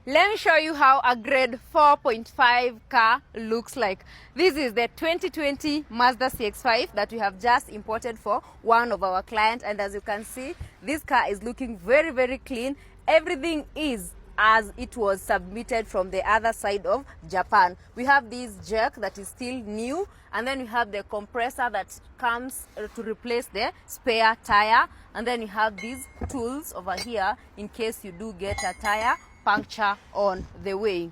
Let me show you how a grade 4.5 car looks like. This is the 2020 Mazda CX-5 that we have just imported for one of our clients, and as you can see, this car is looking very, very clean. Everything is as it was submitted from the other side of Japan. We have this jerk that is still new, and then we have the compressor that comes to replace the spare tire, and then you have these tools over here in case you do get a tire puncture on the way.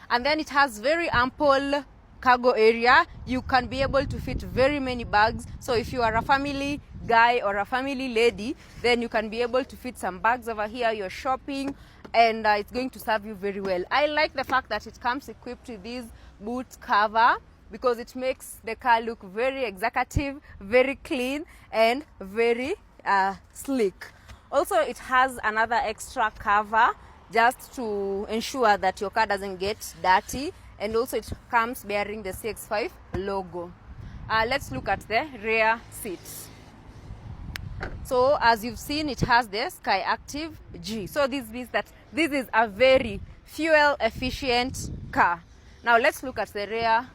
And then it has very ample cargo area. You can be able to fit very many bags. So if you are a family guy or a family lady, then you can be able to fit some bags over here. You're shopping, and it's going to serve you very well. I like the fact that it comes equipped with this boot cover because it makes the car look very executive, very clean, and very sleek. Also, it has another extra cover just to ensure that your car doesn't get dirty, and also it comes bearing the CX-5 logo. Let's look at the rear seats. So as you've seen, it has the Sky Active G. So this means that this is a very fuel efficient car. Now let's look at the rear.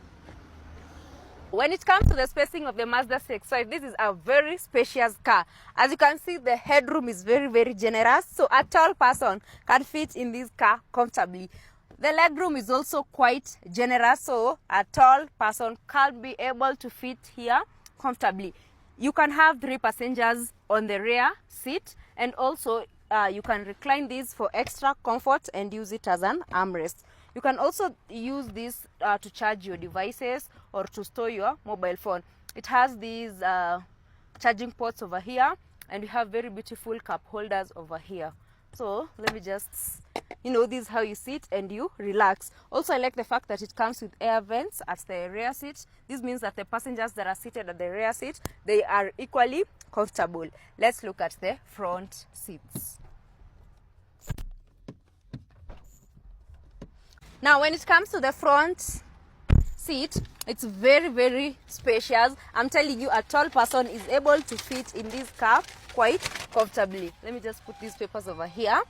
When it comes to the spacing of the Mazda CX-5, this is a very spacious car. As you can see, the headroom is very, very generous. So a tall person can fit in this car comfortably. The legroom is also quite generous. So a tall person can be able to fit here comfortably. You can have 3 passengers on the rear seat, and also you can recline this for extra comfort and use it as an armrest. You can also use this to charge your devices or to store your mobile phone. It has these charging ports over here, and we have very beautiful cup holders over here. So let me just, this is how you sit and you relax. Also, I like the fact that it comes with air vents at the rear seat. This means that the passengers that are seated at the rear seat, they are equally comfortable. Let's look at the front seats. Now, when it comes to the front seat, it's very, very spacious. I'm telling you, a tall person is able to fit in this car quite comfortably. Let me just put these papers over here.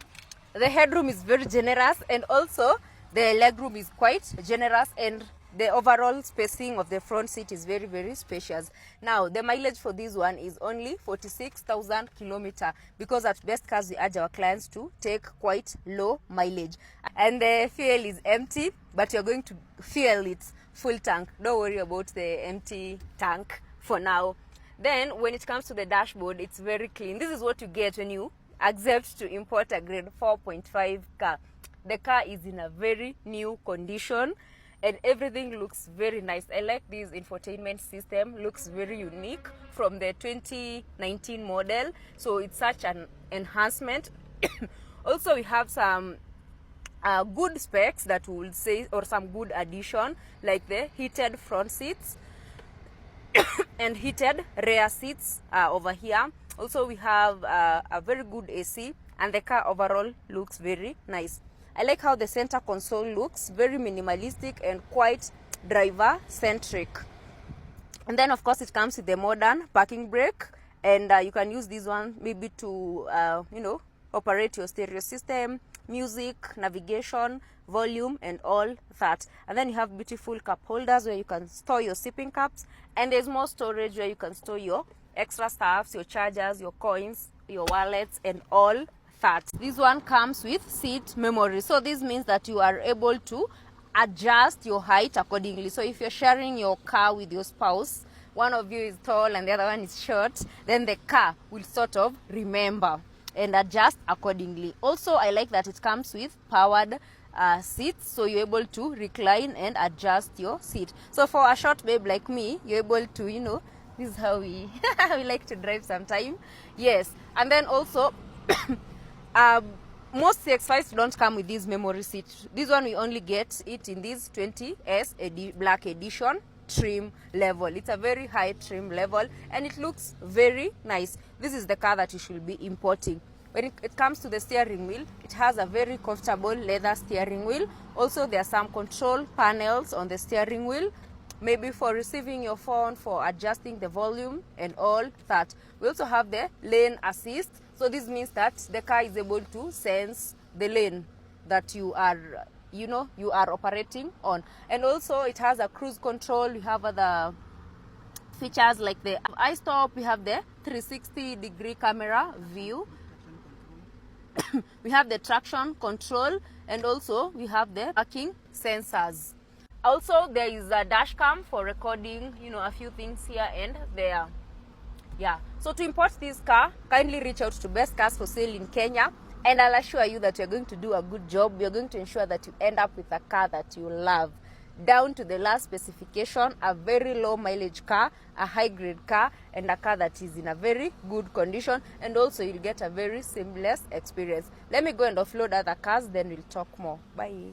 The headroom is very generous, and also the legroom is quite generous, and the overall spacing of the front seat is very, very spacious. Now, the mileage for this one is only 46,000 kilometers, because at Best Cars we urge our clients to take quite low mileage. And the fuel is empty, but you're going to fuel it full tank. Don't worry about the empty tank for now. Then, when it comes to the dashboard, it's very clean. This is what you get when you accept to import a grade 4.5 car. The car is in a very new condition, and everything looks very nice. I like this infotainment system. Looks very unique from the 2019 model. So it's such an enhancement. Also, we have some good specs that we will say, or some good addition, like the heated front seats and heated rear seats over here. Also, we have a very good AC, and the car overall looks very nice. I like how the center console looks very minimalistic and quite driver-centric. And then, of course, it comes with the modern parking brake, and you can use this one maybe to, operate your stereo system, music, navigation, volume, and all that. And then you have beautiful cup holders where you can store your sipping cups, and there's more storage where you can store your extra stuffs, your chargers, your coins, your wallets, and all that. This one comes with seat memory, so this means that you are able to adjust your height accordingly. So if you're sharing your car with your spouse, one of you is tall and the other one is short, then the car will sort of remember and adjust accordingly. Also, I like that it comes with powered seats, so you're able to recline and adjust your seat. So for a short babe like me, you're able to, this is how we we like to drive sometime. Yes. And then also most CX-5s don't come with this memory seat. This one we only get it in this 20S black edition trim level. It's a very high trim level, and it looks very nice. This is the car that you should be importing. When it comes to the steering wheel, it has a very comfortable leather steering wheel. Also, there are some control panels on the steering wheel, maybe for receiving your phone, for adjusting the volume and all that. We also have the lane assist. So this means that the car is able to sense the lane that you are, you know, you are operating on. And also it has a cruise control. We have other features like the iStop. We have the 360-degree camera view. We have the traction control, and also we have the parking sensors. Also, there is a dash cam for recording, you know, a few things here and there. Yeah. So to import this car, kindly reach out to Best Cars for Sale in Kenya, and I'll assure you that you're going to do a good job. We're going to ensure that you end up with a car that you love, down to the last specification, a very low mileage car, a high grade car, and a car that is in a very good condition, and also you'll get a very seamless experience. Let me go and offload other cars, then we'll talk more. Bye.